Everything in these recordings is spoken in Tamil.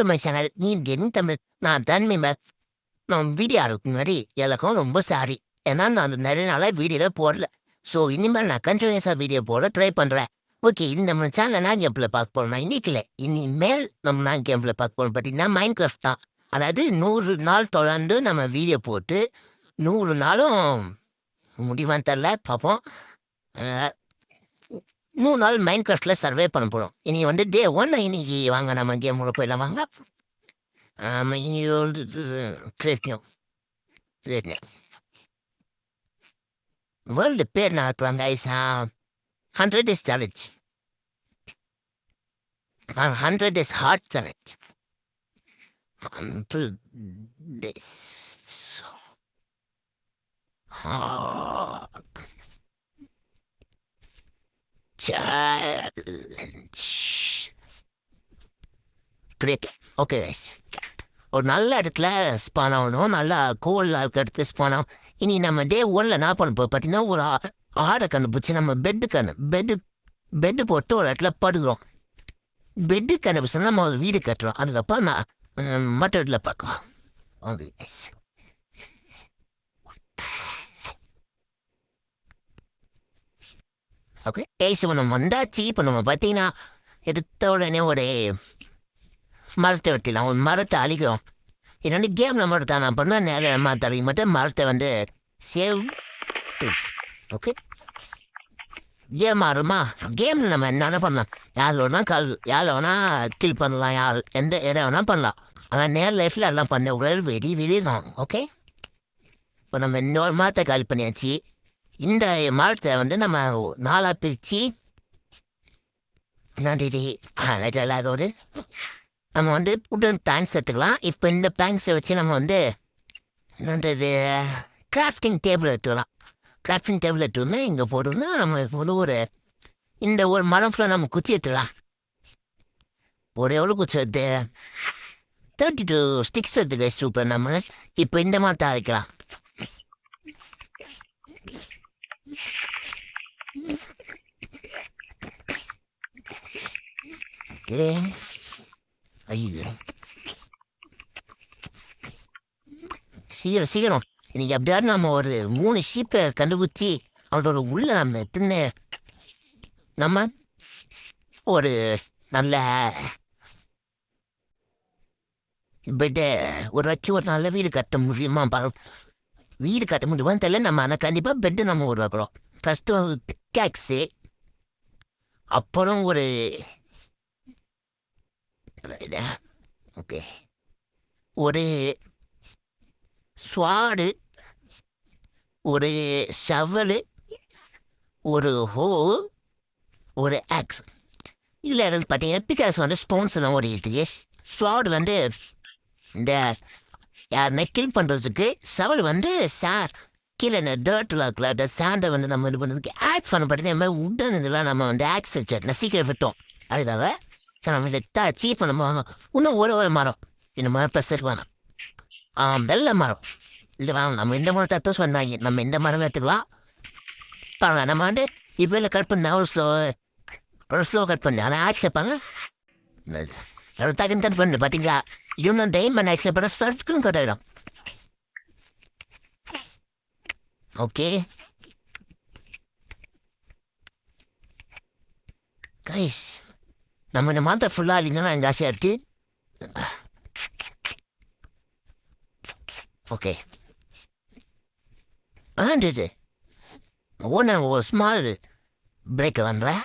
டு மை சேனல் நீங்கென் தமிழ். நான் தன்மை நான் வீடியோ ஆரம்பிக்கு முன்னாடி எல்லாருக்கும் ரொம்ப சாரி. ஏன்னா நான் நிறைய நாளாக வீடியோவே போடல. ஸோ இனிமேல் நான் கண்டினியூஸாக வீடியோ போட ட்ரை பண்ணுறேன். ஓகே, இந்த நம்ம சேனலில் நான் கேம்பில் பார்க்க போகிறோம்னா இன்னைக்கு இல்லை, இனிமேல் நம்ம நான் கேம்பில் பார்க்க போகிறோம் பார்த்தீங்கன்னா மைண்ட் கிராஃப்ட் தான். அதாவது 100 நாள் தொடர்ந்து நம்ம வீடியோ போட்டு 100 நாளும் முடிவான்னு தெரில, பார்ப்போம். 3 நாள் மைண்ட் கிராஃப்டில் சர்வே பண்ண போகிறோம். இனி வந்து டே 1 இன்னைக்கு வாங்க நம்ம கேம் உள்ள போயிடலாம் வாங்க. கிடைக்கும் வேர்ல்டு பேர் நான் இருக்கலாம் guys. 100 days challenge. 100 days hard challenge. 100 days hard challenge. Great. Okay guys, ஒரு நல்ல இடத்துல ஸ்பான் ஆகணும், நல்லா கோல் எடுத்து ஸ்பான் ஆகும். இனி நம்ம டே 1ல் என்ன பண்ண போகிறோம் பார்த்தீங்கன்னா, ஒரு ஆடை கண்டுபிடிச்சி நம்ம பெட்டு போட்டு ஒரு இடத்துல படுக்கிறோம். பெட்டு கண்டுபிடிச்சா நம்ம ஒரு வீடு கட்டுறோம். அதுக்கப்புறம் நான் மற்ற இடத்துல பார்க்கலாம். ஓகே ஓகே ஏசி இப்போ நம்ம வந்தாச்சு. இப்போ நம்ம பார்த்தீங்கன்னா எடுத்த உடனே ஒரு மரத்தை வெட்டிடலாம். ஒரு மரத்தை அழிக்கிறோம். இது வந்து கேமில் மட்டும் தான் நான் பண்ணுவேன். நேரம் மாற்ற மட்டும் மரத்தை வந்து சேவ். Okay, game ஆடுமா? கேமில் நம்ம என்னென்ன பண்ணலாம், யார் வேணா கில் பண்ணலாம், யார் எந்த இடம் வேணால் பண்ணலாம். ஆனால் நேர் லைஃப்பில் எல்லாம் பண்ண உடல் வெடி தான். ஓகே, இப்போ நம்ம இன்னொரு மரத்தை கால் பண்ணியாச்சு. இந்த மரத்தை வந்து நம்ம 4 பிரித்து அதோடு நம்ம வந்து உடன் பிளாங்க்ஸ் எடுத்துக்கலாம். இப்போ இந்த பிளாங்க்ஸை வச்சு நம்ம வந்து என்னன்றது கிராஃப்டிங் டேபிள் எடுத்துக்கலாம். கிராஃப்டிங் டேபிள் எடுத்துனா இங்கே போட்டோம்னா நம்ம வந்து இந்த ஒரு மரம் ஃபுல்லாக நம்ம குச்சி எடுத்துக்கலாம். எவ்வளோ குச்சி எடுத்து 32 ஸ்டிக்ஸ் எடுத்துக்க. சூப்பர். நம்ம இப்போ இந்த மாதிரி தயாரிக்கலாம். ஓகே, ஐயோ சீக்கிரம் இன்னைக்கு எப்படியாவது நம்ம ஒரு 3 ஷீப்பை கண்டுபிடிச்சி அவனோட உள்ள நம்ம எத்தனை நம்ம ஒரு நல்ல பெட்டை ஒரு நல்ல வீடு கட்ட முடியுமா? வீடு கட்ட முடியுமான்னு தெரியல. நம்ம ஆனால் கண்டிப்பாக பெட்டு நம்ம உருவாக்குறோம். ஃபஸ்ட்டு ஒரு பிக்காக்ஸு, அப்புறம் ஒரு ஓகே ஒரு ஸ்வாடு, ஒரு ஷவலு, ஒரு ஹோ, ஒரு ஆக்ஸ். இதில் எதாவது பார்த்தீங்கன்னா பிகாஸ் வந்து ஸ்போன்ஸ் தான் ஒரு இருக்குது. ஸ்வாடு வந்து இந்த யாருன்னா கில் பண்ணுறதுக்கு, ஷவல் வந்து கீழே இந்த டர்ட்டில் இருக்குல்ல சாண்டை வந்து நம்ம இது பண்ணுறதுக்கு, ஆக்ஸ் பண்ண பார்த்தீங்கன்னா இந்த மாதிரி உட்டன் இதெல்லாம் நம்ம வந்து ஆக்ஸ் வச்சு சீக்கிரம் விட்டோம். அதுக்காக சரி நம்ம இதை சீப் பண்ண வாங்க. இன்னும் ஒரு மரம் இந்த மாதிரி ப்ளஸ் வேணும். வெள்ளை மரம் இல்லை வாங்க. நம்ம இந்த மரம் தத்துவம் சொன்னாங்க, நம்ம இந்த மரம் எடுத்துக்கலாம். பாருங்க நம்ம வந்து இப்போ இல்லை கட் பண்ண ஒரு ஸ்லோ கட் பண்ணு. ஆனால் ஆக்செப்ட் பண்ண டக்குன்னு கட் பண்ணு. பார்த்தீங்களா, இன்னும் டைமண்ட் ஆக்செப்ட் பண்ண சர்க்குன்னு கட் ஆகிடும். ஓகே கைஸ், நம்ம இந்த மரத்தை ஃபுல்லாக இல்லைங்கன்னா ஜாஸ்தியாக இருக்குது. ஓகே, இது ஒரு ஸ்மால் பிரேக் பண்ணுறேன்.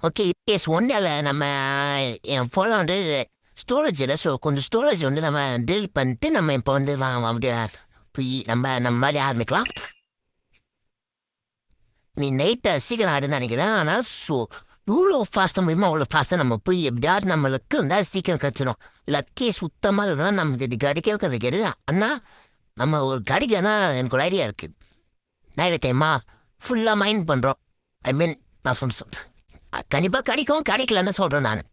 ஓகே, இட்ஸ் ஒன்றில் நம்ம என் ஃபோனில் வந்து ஸ்டோரேஜ் இல்லை. ஸோ கொஞ்சம் ஸ்டோரேஜ் வந்து நம்ம டீல் பண்ணிட்டு நம்ம இப்போ வந்து அப்படியே நம்ம மாதிரி ஆரம்பிக்கலாம். நீ நைட்டை சீக்கிரம் ஆடுன்னு நினைக்கிறேன். ஆனால் ஸோ இவ்வளோ ஃபாஸ்ட்டாக முடியுமோ அவ்வளோ ஃபாஸ்ட்டாக நம்ம போய் எப்படியாவது நம்மளுக்கு இருந்தால் சீக்கிரம் கிடச்சிடும். லக்கே சுத்தமாக இருந்தால் நமக்கு கிடைக்கவே கிடைக்கிறது. அண்ணா நம்ம ஒரு கிடைக்கனா எனக்கு ஒரு ஐடியா இருக்குது. நான் டைமா ஃபுல்லாக மைண்ட் பண்ணுறோம். ஐ மீன் நான் சொல்கிறேன் கண்டிப்பாக கிடைக்கும், கிடைக்கலன்னு சொல்கிறேன் நான்.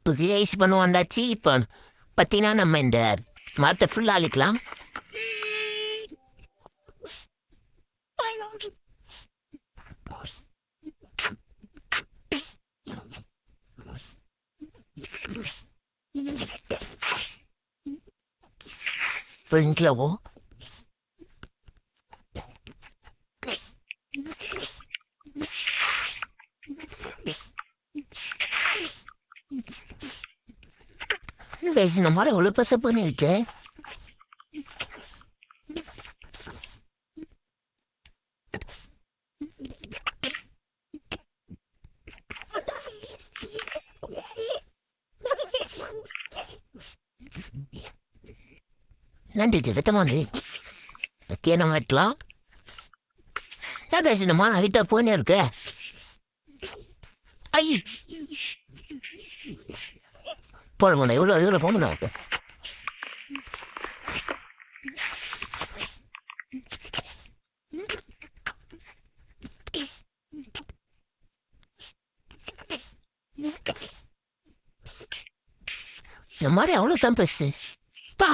புதிய ஐஸ் பண்ண வந்தாச்சு. இப்போ பார்த்தீங்கன்னா நம்ம இந்த மரத்தை ஃபுல்லாக அழிக்கலாம். ஃப்ரண்ட்ல போ. இந்த மாதிரி எவ்வளோ பச பண்ணிருக்கேன். நன்றி விட்டமாண்டி நம்ம வெட்டலாம். இந்த மான ஹைட்டா போயினே இருக்கு. ஐ போடணும் எவ்வளோ போகணும் இருக்கு. இந்த மாதிரி அவ்வளோ தான் பெருசு பா.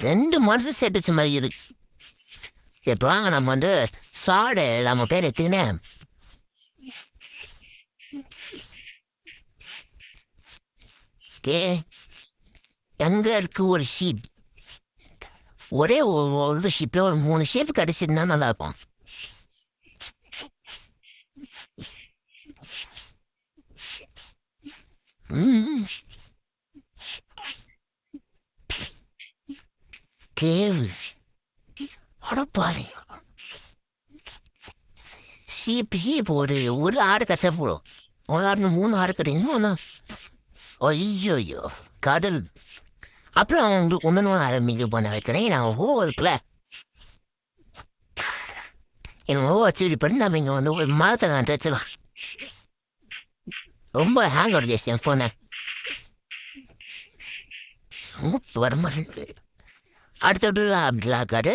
2 மாதம் சேர்த்துச்சு மாதிரி இருக்கு. இப்போ வாங்க நம்ம வந்து சாடை நம்ம பேர் எடுத்துக்கினேன். எங்க இருக்கு ஒரு ஷீப். ஒரே ஒரு ஷீப்ல ஒரு 3 ஷீப் கிடைச்சிருந்தா நல்லா இருக்கும். கேவு அடப்பாரு. ஷீப் ஒரு ஆடு கச்சா போடும். ஒரு ஆடு 3 ஆடு கிடைக்கும். ஐயோ கடல். அப்புறம் உங்களுக்கு ஒன்று ஆரம்பிக்க பண்ண வைக்கிறேன். நான் இருக்குல்ல எனக்கு வச்சு பண்ணி நம்ம இங்கே வந்து ஒரு மரத்தை நான் வச்சலாம். ரொம்ப ஹேங் ஆகுது என் ஃபோனை. வர மாதிரி அடுத்தது அப்படிலாக்காரு.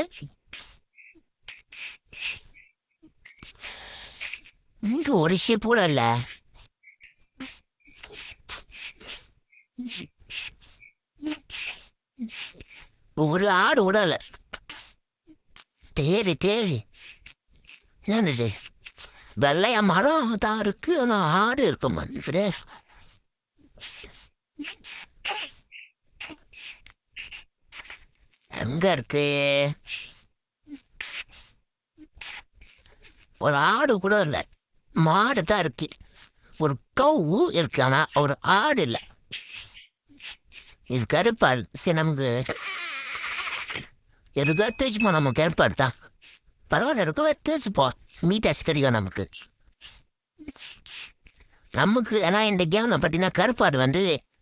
இங்கே ஒரு ஷீப் கூட இல்லை. ஒரு ஆடு கூட இல்லை. தேடி என்னது வெள்ளைய மரம் தான் இருக்கு. ஆனால் ஆடு இருக்குமா எங்க இருக்கு? ஒரு ஆடு கூட இல்லை. மாடு தான் இருக்கு. ஒரு கவு இருக்கு. ஆனா ஒரு ஆடு இல்லை. இது கருப்பாடு. சரி நமக்கு எதுக்கா தேய்ச்சிப்போம். நம்ம கருப்பாடு தான் பரவாயில்ல இருக்கவே தேய்ச்சிப்போம். மீட்டாச்சு கிடைக்கும் நமக்கு. ஆனால் இந்த கேமில் பார்த்தீங்கன்னா கருப்பாடு வந்து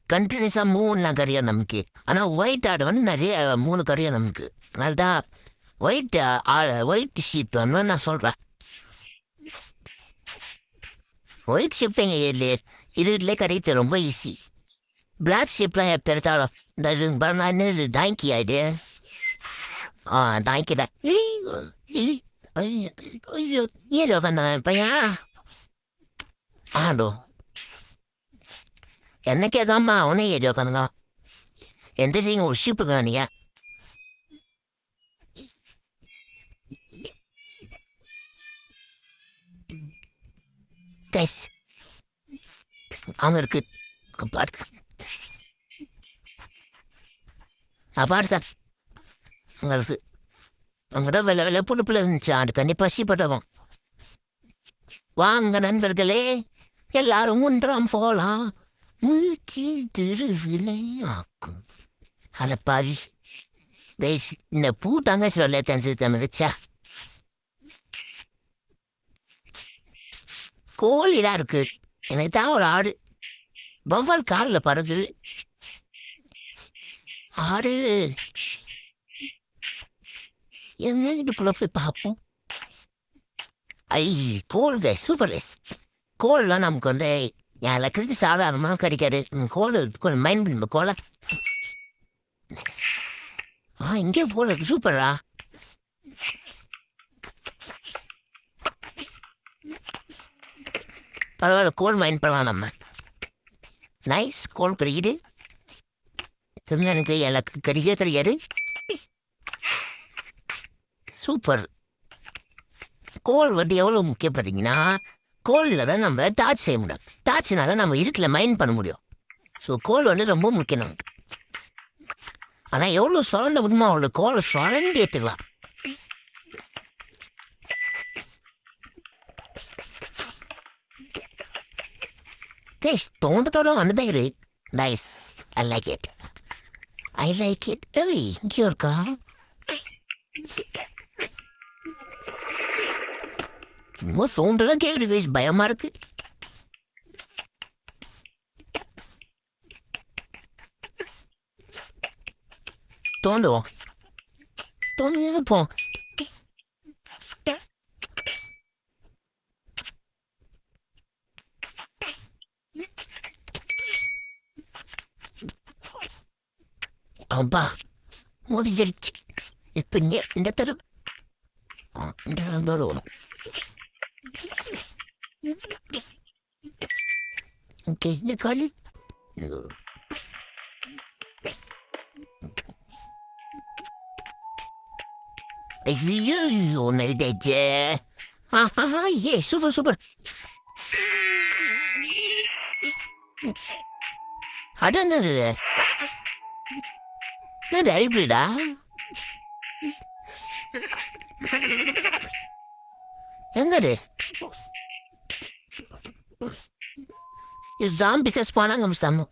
கண்டினியூஸாக 3 கறியும் நமக்கு. ஆனால் ஒயிட் ஆடு வந்து நிறைய 3 கறியும் நமக்கு. அதனால தான் ஒயிட் ஷீப் வந்து நான் சொல்கிறேன். ஒயிட் ஷிப் எங்கள் இருட்டிலே கிடைக்கிறது ரொம்ப ஈஸி. பிளாக் ஷிப்லாம் எப்போ எடுத்தாலும் இந்த டாங்கி ஆயிடு. டாங்கி தான். ஐயோ ஏதோ வந்தவன் பையன் ஆடோ என்னைக்கே தான்மா அவனே ஏறி உட்காந்துங்க. எந்த செய்யுங்க ஒரு ஷிப்புங்க நீங்க. அவங்க இருக்கு பாருதான் உங்களுக்கு உங்கள்கிட்ட வெள்ளை புழுப்பில் இருந்துச்சு. அது கண்டிப்பாக பசிப்பட்டவும். வாங்க நண்பர்களே எல்லாரும் ஒன்றாம் போலாம். மூச்சு திருவிளையாக்கும். அதை பாரு இந்த பூ தாங்க சொல்ல தெரிஞ்சு தமிழ்ச்சா. கோழிலாம் இருக்கு. எனக்கு தான் ஒரு ஆடு வவ்வால் காலில் பறகுது. ஆடு என்ன இதுக்குள்ள போய் பார்ப்போம். ஐ கோல்டு சூப்பர் கோல்லாம் நமக்கு வந்து எனக்கு சாதாரணமாக கிடைக்காது. கோல் கொஞ்சம் மைண்ட் பண்ணி கோலை. இங்கே போல சூப்பரா. பரவாயில்ல கோல் மைண்ட் பண்ணலாம் நம்ம. நைஸ் கோல் கிடைக்குது. எனக்கு எனக்கு கிடைக்காது. சூப்பர். கோல் வந்து எவ்வளோ முக்கியப்படுறீங்கன்னா, கோலில் தான் நம்ம டார்ச் செய்ய முடியும். டார்ச்னா தான் நம்ம இருட்டில் மைண்ட் பண்ண முடியும். ஸோ கோல் வந்து ரொம்ப முக்கியம் நமக்கு. ஆனால் எவ்வளோ சுரண்ட முடியுமோ அவ்வளோ கோலை சுரண்டி ஏற்றுக்கலாம். தோண்டத்தோட வந்துதான் இரு. Nice. I like it. I like it. ஏய் இங்கே இருக்கா? சும்மா சவுண்டெல்லாம் கேட்குது கைஸ், பயமா இருக்கு. தோண்டுவோம். தோண்டு போ. அப்பா முடிஞ்சிருச்சு. இப்ப இந்த தடவை வருவோம். ஓகே இந்த காலி ஐயோ நைட்டாச்சே. ஏ சூப்பர் சூப்பர். அட என்னது என்னது ஹைப்ரிடா? எங்கடு ஜாம்பி ஸ்பானாங்க மிஸ்தாமோ.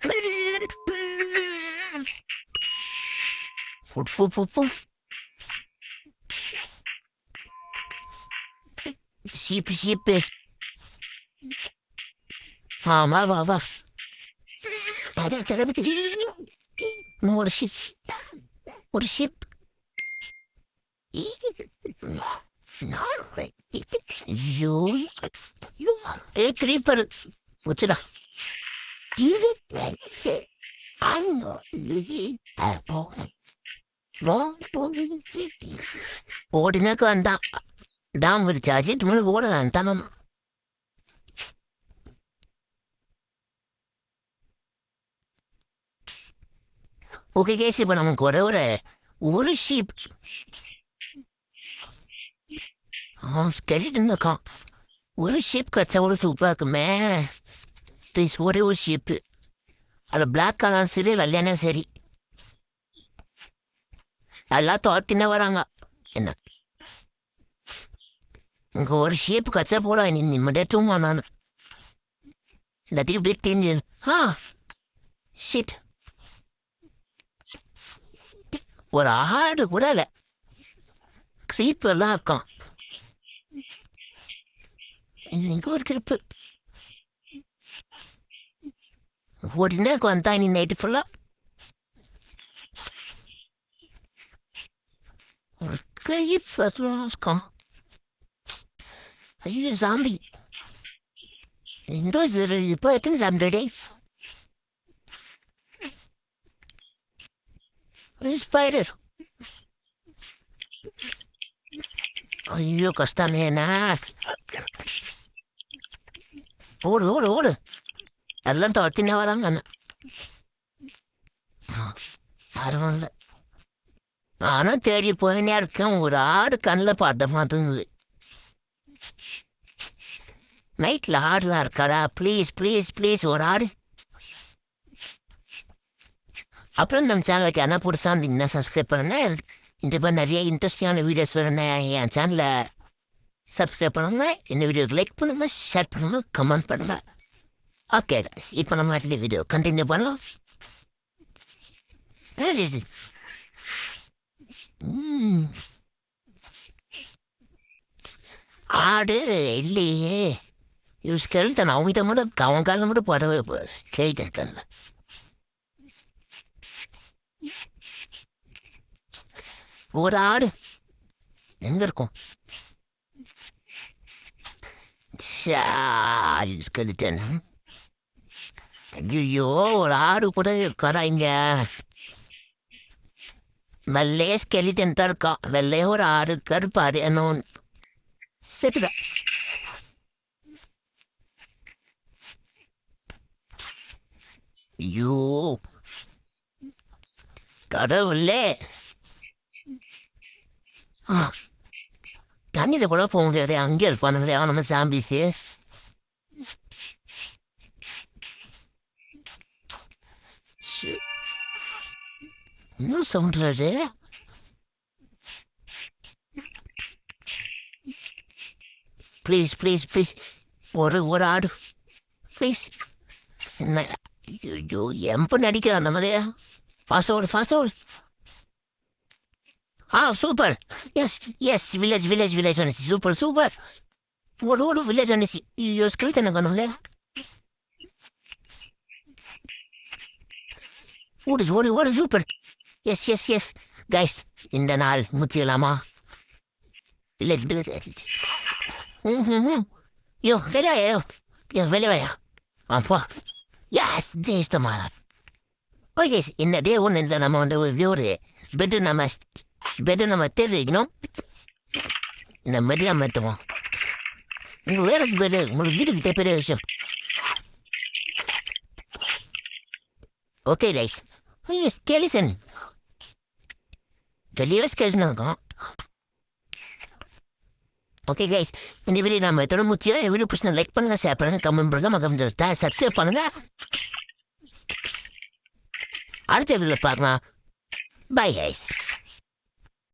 சீப்பு சீப்பு. வா வா வா. ஒரு ஷிப் ஒரு ஷிப். ஐயோ ஏ கிரீப்பர் வச்சுடா. ஓடினாக்க வந்தான் டாம் விரிச்சாச்சு. இனிமேல் ஓட வேண்டாம் நம்ம. ஓகே கேஸ், இப்போ நமக்கு ஒரு ஷீப் ஸ்கெலிட்டன் இருக்கான். ஒரு ஷீப் கச்சா ஒரு சூப்பராக இருக்குமே. ப்ளீஸ் ஒரே ஒரு ஷீப்பு. அதில் பிளாக் கலர் சரி வெள்ளையானே சரி எல்லாம் தோத்தினே வராங்க. என்ன இங்கே ஒரு ஷீப்பு கச்சா போட நிம்மதியாக தூங்குவான் நான். இல்லாட்டி இப்படி தெரிஞ்சு ஷீட். ஒரு ஆடு கூட இல்லை, சீப்பு எல்லாம் இருக்கான். இங்கே ஒரு திருப்பு ஓடினே வந்தா நீ நைட்டு ஃபுல்லா. ஒரு இருக்கான். ஐயோ சாம்பி. இப்போ எத்தனை சாம்பி டே? ஸ்பைடர். ஐயோ கஷ்டமேண்ணா. ஓடு ஓடு ஓடு. எல்லாம் துரத்தினே வராங்க. யாரும் இல்லை. நானும் தேடி போயினே இருக்கேன். ஒரு ஆடு கண்ணில் பார்த்த மாட்டேங்குது. நைட்டில் ஆடுலாம் இருக்காடா. ப்ளீஸ் ப்ளீஸ் ப்ளீஸ் ஒரு ஆடு. அப்புறம் நம்ம சேனலுக்கு என்ன புதுசாக இருந்தீங்கன்னா சப்ஸ்கிரைப் பண்ணுங்கள். இந்த மாதிரி நிறைய இன்ட்ரெஸ்டிங்கான வீடியோஸ் வேணும்னா என் சேனலை சப்ஸ்கிரைப் பண்ணுங்கள். இந்த வீடியோக்கு லைக் பண்ணுங்கள், ஷேர் பண்ணுங்கள், கமெண்ட் பண்ணுங்கள். ஓகே கைஸ், இப்போ நம்ம வீடியோ கண்டினியூ பண்ணலாம். ஆடு இல்லையே. யூஸ் கேள்வித்தான் அவங்க மட்டும் அவன் காலம் மட்டும் படவே கேள்வித்தேன். ஒரு ஆடு எங்க இருக்கும்? கேள்வித்தேன். ஐயோ ஒரு ஆடு கூட இருக்காரா இங்க? வெள்ளையே ஸ்கெலிட்டன் தான் இருக்கான். வெள்ளையே ஒரு ஆடு கருப்பாடு என்ன சரிடா. ஐயோ கடவுளே. ஆ, தண்ணியில கூட போக முடியாது, அங்கே இருப்பானுங்களே நம்ம சாம்பிஸு. இன்னும் சவுண்டாரு. ப்ளீஸ் ப்ளீஸ் ப்ளீஸ், ஒரு ஆடு ப்ளீஸ். என்ன? ஐயோ எம்ப நடிக்கிறான் நம்மளே. Fast fast. Super. Yes yes, village வந்துச்சு. Super super. ஓடு வில்லேஜ் வந்துச்சு. ஐயோ ஸ்கில் தானே பண்ணும்ல. ஓடு சூப்பர். எஸ் கைஸ், இந்த நாள் முச்சிக்கலாமா? வில்லேஜ். யோ வெளியே அப்பா. எஸ் ஜெயிச்சிட்டோமா. ஓகே, இந்த டே ஒன்று இந்த நம்ம வந்து ஒரு பெட்டு நம்ம தெரிவிக்கணும். இந்த மெடியா மெட்டுவோம். உங்களுக்கு வேற பெரு, உங்களுக்கு வீட்டுக்கிட்டே பெரிய விஷயம். ஓகே கைஸ், ஐயோ ஸ்கெலிசன். வெளியவே ஸ்கெலிசன் இருக்கும். ஓகே கைஸ், இந்த வீடியோ நம்ம தொடர்ந்து முடிச்சு. வீடியோ பிடிச்சா லைக் பண்ணுங்க, ஷேர் பண்ணுங்க, கமெண்ட் பண்ணுங்க, மறக்காம சப்ஸ்கிரைப் பண்ணுங்க. அடுத்த வீடியோவில் பார்க்கலாம். Bye guys.